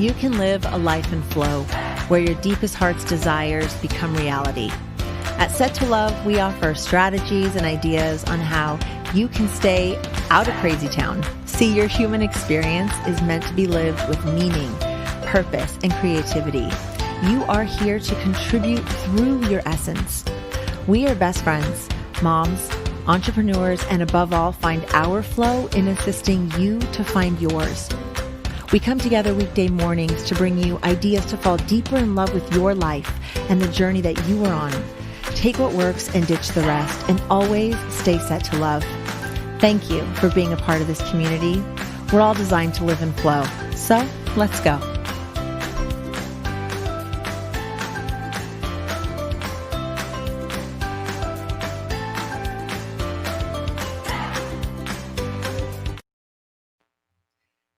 you can live a life in flow where your deepest heart's desires become reality. At Set to Love, we offer strategies and ideas on how you can stay out of crazy town. See, your human experience is meant to be lived with meaning, purpose, and creativity. You are here to contribute through your essence. We are best friends, moms, entrepreneurs, and above all, find our flow in assisting you to find yours. We come together weekday mornings to bring you ideas to fall deeper in love with your life and the journey that you are on. Take what works and ditch the rest, and always stay set to love. Thank you for being a part of this community. We're all designed to live in flow. So let's go.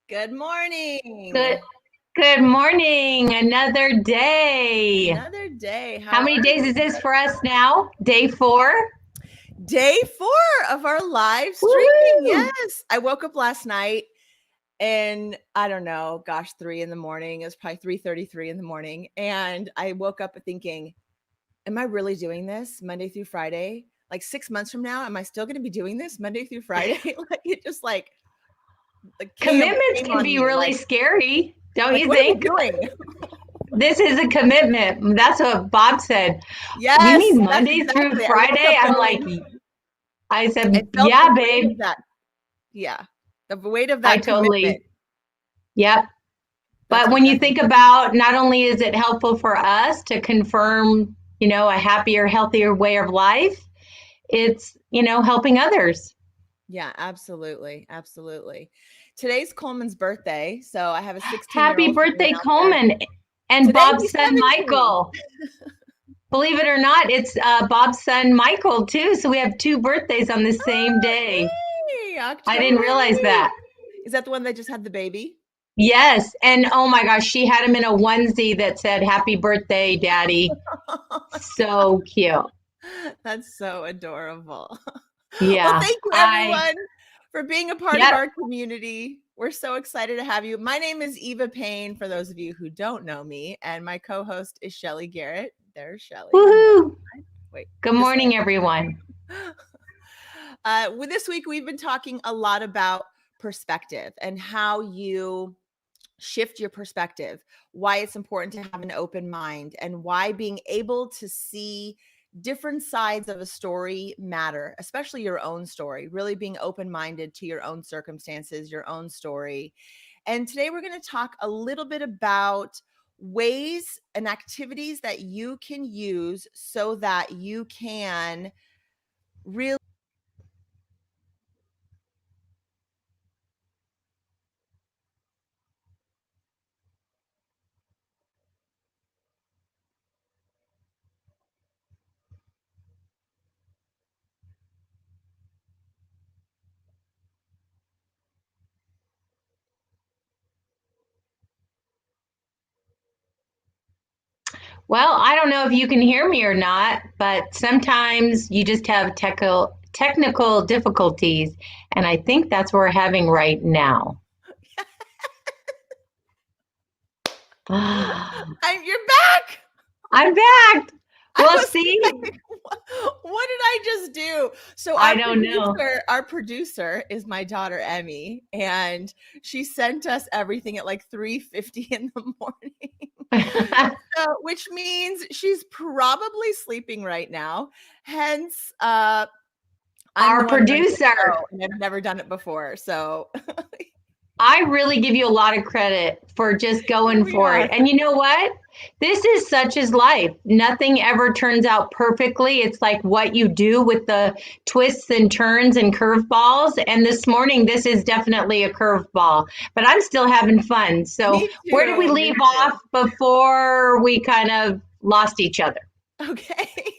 Good morning. Good morning. Another day. Another day. How many days is this for us now? Day 4? Day 4 of our live streaming. Yes. I woke up last night and I don't know, 3 in the morning. It was probably 3:33 in the morning. And I woke up thinking, am I really doing this Monday through Friday? Like 6 months from now, am I still going to be doing this Monday through Friday? Commitments can be really scary, don't you think? What are we doing? This is a commitment. That's what Bob said. Yes. You mean Monday through Friday? I'm like, I said, yeah, babe. Yeah. The weight of that commitment. Yep. But when you think about, not only is it helpful for us to confirm, a happier, healthier way of life, it's, helping others. Yeah, absolutely. Absolutely. Today's Coleman's birthday. So I have a 16-year-old. Happy birthday, Coleman. And Bob's son, Michael. Believe it or not, it's Bob's son, Michael, too. So we have 2 birthdays on the same day. Hey, I didn't realize that. Is that the one that just had the baby? Yes. And oh my gosh, she had him in a onesie that said, "Happy birthday, Daddy." So cute. That's so adorable. Yeah. Well, thank you, everyone, for being a part of our community. We're so excited to have you. My name is Eva Payne, for those of you who don't know me, and my co-host is Shelly Garrett. There's Shelly. Woohoo! Good morning, everyone. This week, we've been talking a lot about perspective and how you shift your perspective, why it's important to have an open mind, and why being able to see different sides of a story matter, especially your own story, really being open-minded to your own circumstances, your own story. And today we're going to talk a little bit about ways and activities that you can use so that you can really Well, I don't know if you can hear me or not, but sometimes you just have technical difficulties, and I think that's what we're having right now. You're back. I'm back. Well, see, what did I just do? So I don't know. Our producer is my daughter Emmy, and she sent us everything at like 3:50 in the morning, which means she's probably sleeping right now. Hence, our producer. I've never done it before, so. I really give you a lot of credit for just going for it. And you know what? This is such as life. Nothing ever turns out perfectly. It's like what you do with the twists and turns and curveballs. And this morning, this is definitely a curveball, but I'm still having fun. So where did we leave off before we kind of lost each other? Okay.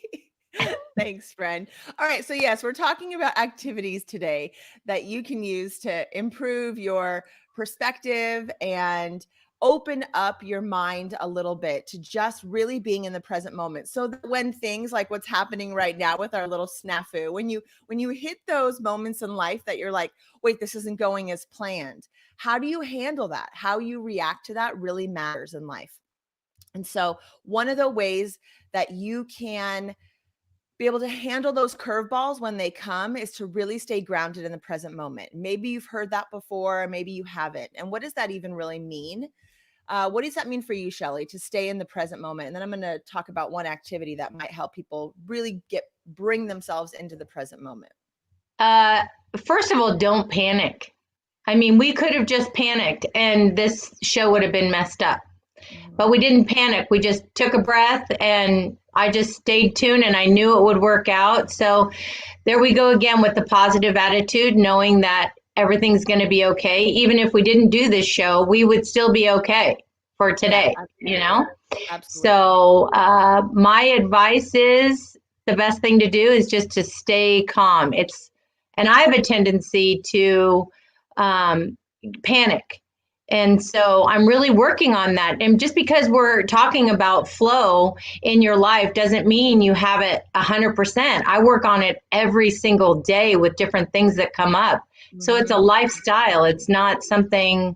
Thanks, friend. All right. So yes, we're talking about activities today that you can use to improve your perspective and open up your mind a little bit to just really being in the present moment. So that when things like what's happening right now with our little snafu, when you hit those moments in life that you're like, wait, this isn't going as planned, how do you handle that? How you react to that really matters in life. And so one of the ways that you can be able to handle those curveballs when they come is to really stay grounded in the present moment. Maybe you've heard that before, maybe you haven't. And what does that even really mean? What does that mean for you, Shelley, to stay in the present moment? And then I'm going to talk about one activity that might help people really bring themselves into the present moment. First of all, don't panic. I mean, we could have just panicked and this show would have been messed up. But we didn't panic. We just took a breath and I just stayed tuned and I knew it would work out. So there we go again with the positive attitude, knowing that everything's going to be okay. Even if we didn't do this show, we would still be okay for today, you know? Absolutely. So my advice is the best thing to do is just to stay calm. And I have a tendency to panic. And so I'm really working on that. And just because we're talking about flow in your life doesn't mean you have it 100%. I work on it every single day with different things that come up. So it's a lifestyle. It's not something,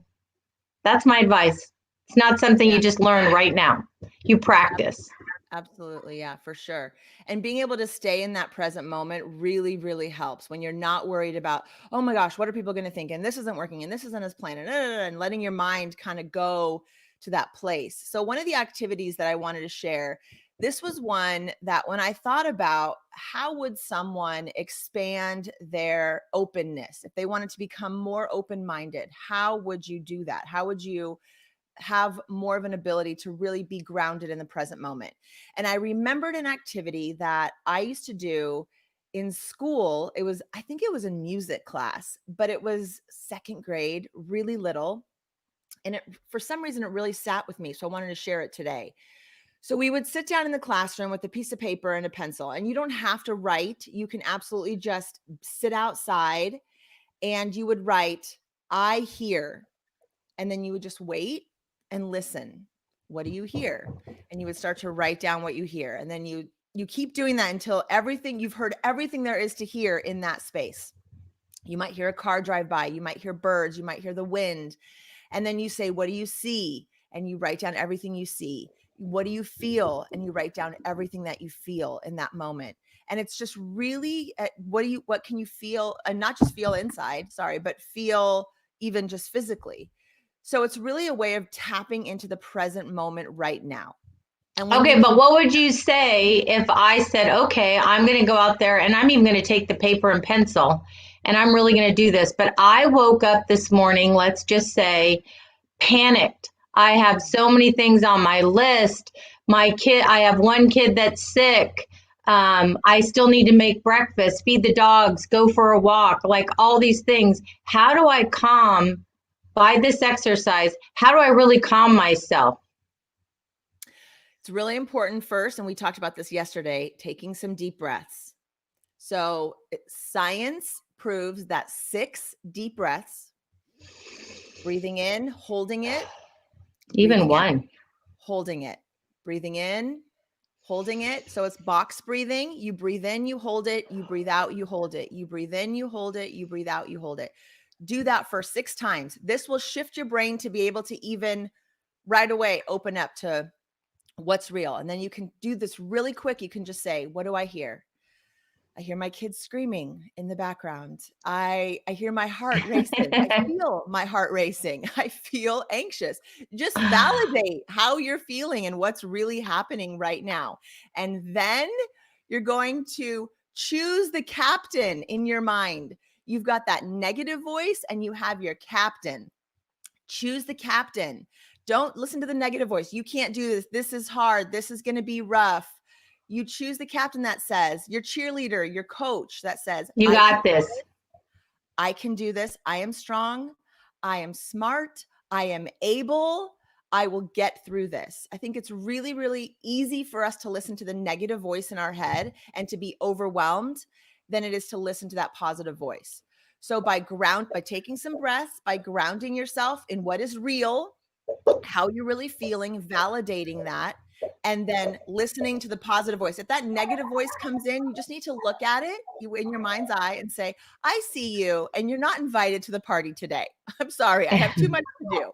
that's my advice. It's not something you just learn right now. You practice. Absolutely. Yeah, for sure. And being able to stay in that present moment really, really helps when you're not worried about, oh my gosh, what are people going to think? And this isn't working and this isn't as planned, and letting your mind kind of go to that place. So one of the activities that I wanted to share, this was one that when I thought about how would someone expand their openness, if they wanted to become more open-minded, how would you do that? How would you have more of an ability to really be grounded in the present moment? And I remembered an activity that I used to do in school. I think it was a music class, but it was second grade, really little. And for some reason, it really sat with me. So I wanted to share it today. So we would sit down in the classroom with a piece of paper and a pencil, and you don't have to write. You can absolutely just sit outside and you would write, I hear. And then you would just wait and listen. What do you hear? And you would start to write down what you hear. And then you keep doing that until you've heard everything there is to hear in that space. You might hear a car drive by, you might hear birds, you might hear the wind. And then you say, what do you see? And you write down everything you see. What do you feel? And you write down everything that you feel in that moment. And it's just really, what can you feel? And not just feel inside, but feel even just physically. So it's really a way of tapping into the present moment right now. And okay, but what would you say if I said, okay, I'm going to go out there and I'm even going to take the paper and pencil and I'm really going to do this. But I woke up this morning, let's just say, panicked. I have so many things on my list. I have one kid that's sick. I still need to make breakfast, feed the dogs, go for a walk, like all these things. How do I calm by this exercise? How do I really calm myself? It's really important first, and we talked about this yesterday, taking some deep breaths. So science proves that 6 deep breaths, breathing in, holding it, even one, out, holding it, breathing in, holding it. So it's box breathing. You breathe in, you hold it, you breathe out, you hold it, you breathe in, you hold it, you breathe out, you hold it. Do that for 6 times. This will shift your brain to be able to even right away open up to what's real. And then you can do this really quick. You can just say, what do I hear? I hear my kids screaming in the background. I hear my heart racing. I feel my heart racing. I feel anxious. Just validate how you're feeling and what's really happening right now. And then you're going to choose the captain in your mind. You've got that negative voice and you have your captain. Choose the captain. Don't listen to the negative voice. You can't do this. This is hard. This is going to be rough. You choose the captain that says, your cheerleader, your coach that says, you got this. I can do this. I am strong. I am smart. I am able. I will get through this. I think it's really, really easy for us to listen to the negative voice in our head and to be overwhelmed than it is to listen to that positive voice. So by taking some breaths, by grounding yourself in what is real, how you're really feeling, validating that, and then listening to the positive voice. If that negative voice comes in, you just need to look at it in your mind's eye and say, I see you, and you're not invited to the party today. I'm sorry, I have too much to do.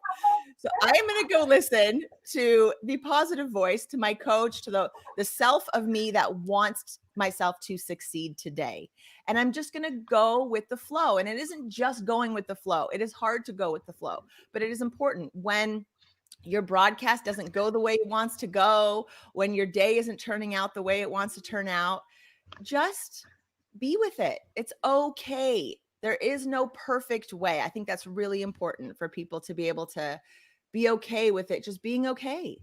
So I am going to go listen to the positive voice, to my coach, to the self of me that wants myself to succeed today. And I'm just going to go with the flow. And it isn't just going with the flow. It is hard to go with the flow, but it is important when your broadcast doesn't go the way it wants to go, when your day isn't turning out the way it wants to turn out, just be with it. It's okay. There is no perfect way. I think that's really important for people to be able to be okay with it, just being okay.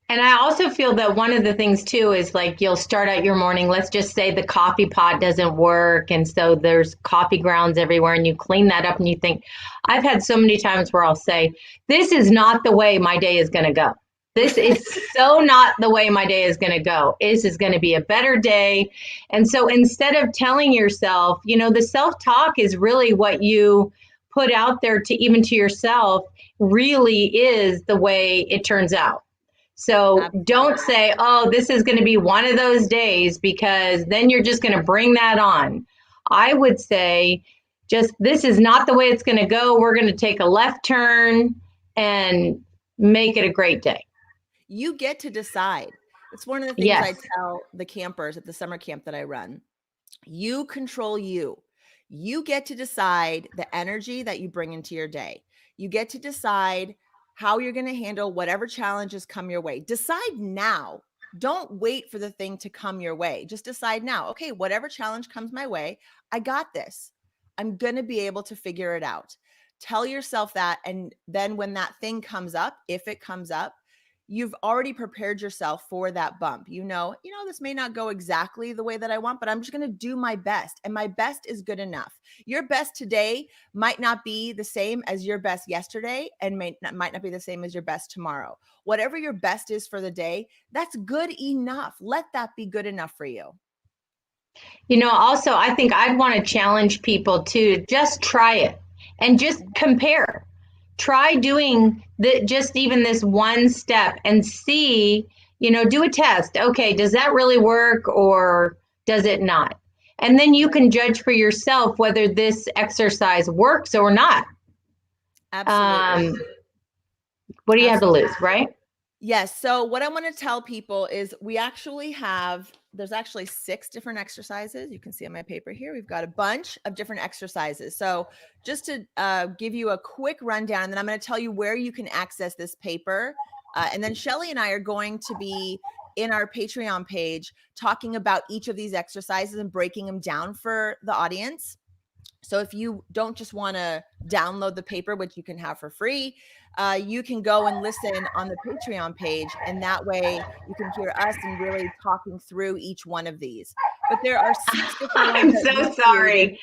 And I also feel that one of the things too is like you'll start out your morning, let's just say the coffee pot doesn't work. And so there's coffee grounds everywhere, and you clean that up and you think, I've had so many times where I'll say, this is not the way my day is going to go. This is so not the way my day is going to go. This is going to be a better day. And so instead of telling yourself, the self-talk is really what you put out there to even to yourself really is the way it turns out. So don't say, oh, this is going to be one of those days, because then you're just going to bring that on. I would say just, this is not the way it's going to go. We're going to take a left turn and make it a great day. You get to decide. It's one of the things I tell the campers at the summer camp that I run. You control you. You get to decide the energy that you bring into your day. You get to decide how you're going to handle whatever challenges come your way. Decide now. Don't wait for the thing to come your way. Just decide now. Okay, whatever challenge comes my way, I got this. I'm going to be able to figure it out. Tell yourself that. And then when that thing comes up, if it comes up, you've already prepared yourself for that bump. This may not go exactly the way that I want, but I'm just going to do my best. And my best is good enough. Your best today might not be the same as your best yesterday, and might not be the same as your best tomorrow. Whatever your best is for the day, that's good enough. Let that be good enough for you. Also, I think I'd want to challenge people to just try it and just compare. Try doing just even this one step and see, do a test. Okay, does that really work or does it not? And then you can judge for yourself whether this exercise works or not. Absolutely. What do you have to lose, right? Yes. So what I want to tell people is there's actually 6 different exercises. You can see on my paper here, we've got a bunch of different exercises. So just to give you a quick rundown, and then I'm going to tell you where you can access this paper. And then Shelly and I are going to be in our Patreon page talking about each of these exercises and breaking them down for the audience. So if you don't just want to download the paper, which you can have for free, you can go and listen on the Patreon page. And that way you can hear us and really talking through each one of these. But there are 6 different ones. I'm so sorry.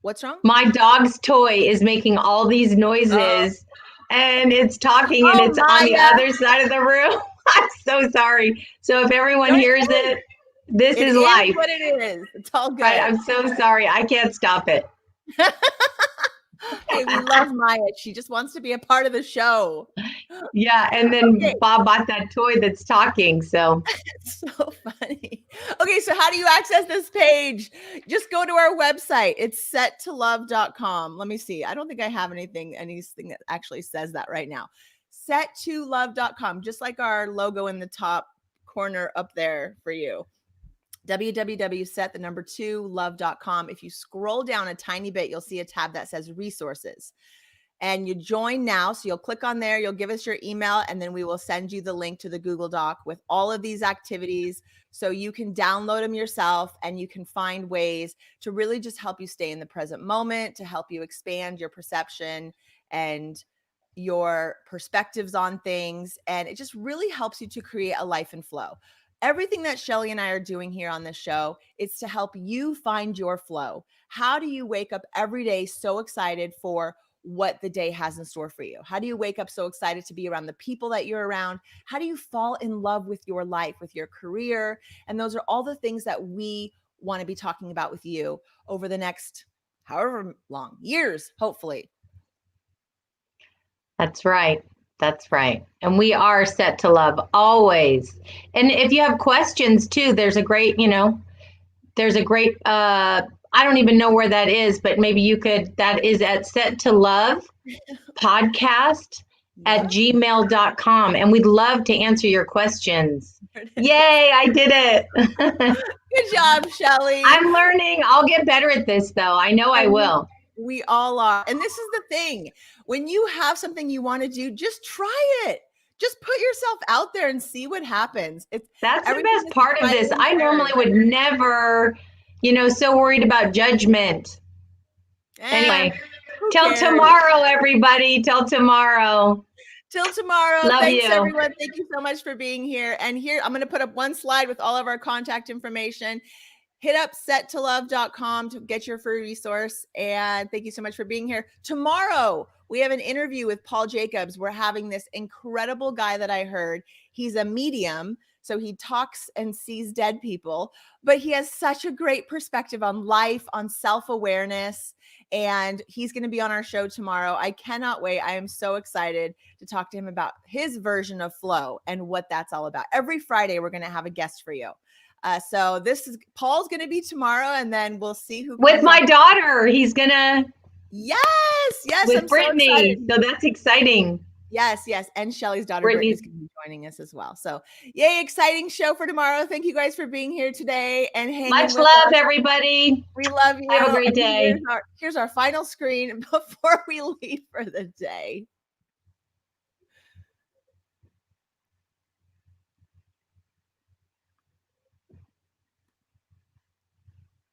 What's wrong? My dog's toy is making all these noises and it's talking and it's on the other side of the room. I'm so sorry. So if everyone hears it, this is life. It is what it is. It's all good. I'm so sorry. I can't stop it. Hey, we love Maya. She just wants to be a part of the show. Yeah, and then Bob bought that toy that's talking, so. It's so funny. Okay, so how do you access this page? Just go to our website. It's settolove.com. Let me see. I don't think I have anything that actually says that right now. Settolove.com, just like our logo in the top corner up there for you. www.set2love.com. If you scroll down a tiny bit, you'll see a tab that says resources, and you join now. So you'll click on there, you'll give us your email, and then we will send you the link to the Google Doc with all of these activities so you can download them yourself and you can find ways to really just help you stay in the present moment, to help you expand your perception and your perspectives on things. And it just really helps you to create a life in flow. Everything that Shelly and I are doing here on this show is to help you find your flow. How do you wake up every day so excited for what the day has in store for you? How do you wake up so excited to be around the people that you're around? How do you fall in love with your life, with your career? And those are all the things that we want to be talking about with you over the next however long, years, hopefully. That's right. That's right. And we are set to love always. And if you have questions too, there's a great, I don't even know where that is, but maybe you could, that is at set to love podcast at gmail.com. And we'd love to answer your questions. Yay, I did it. Good job, Shelly. I'm learning. I'll get better at this though. I know I will. We all are. And this is the thing. When you have something you want to do, just try it. Just put yourself out there and see what happens. That's the best part of this. I normally would never, so worried about judgment. Anyway, till tomorrow, everybody. Till tomorrow. Till tomorrow. Love Thanks, you. everyone. Thank you so much for being here. And here, I'm going to put up one slide with all of our contact information. Hit up settolove.com to get your free resource. And thank you so much for being here. Tomorrow, we have an interview with Paul Jacobs. We're having this incredible guy that I heard. He's a medium, so he talks and sees dead people, but he has such a great perspective on life, on self-awareness, and he's going to be on our show tomorrow. I cannot wait. I am so excited to talk to him about his version of flow and what that's all about. Every Friday, we're going to have a guest for you. So Paul's going to be tomorrow, and then we'll see who with my daughter. He's gonna. Yes. With I'm Brittany. So that's exciting. Yes. And Shelly's daughter Brittany is going to be joining us as well. So yay, exciting show for tomorrow. Thank you guys for being here today and hanging Much with love, us. everybody. We love you. Have a great day. Here's our final screen before we leave for the day.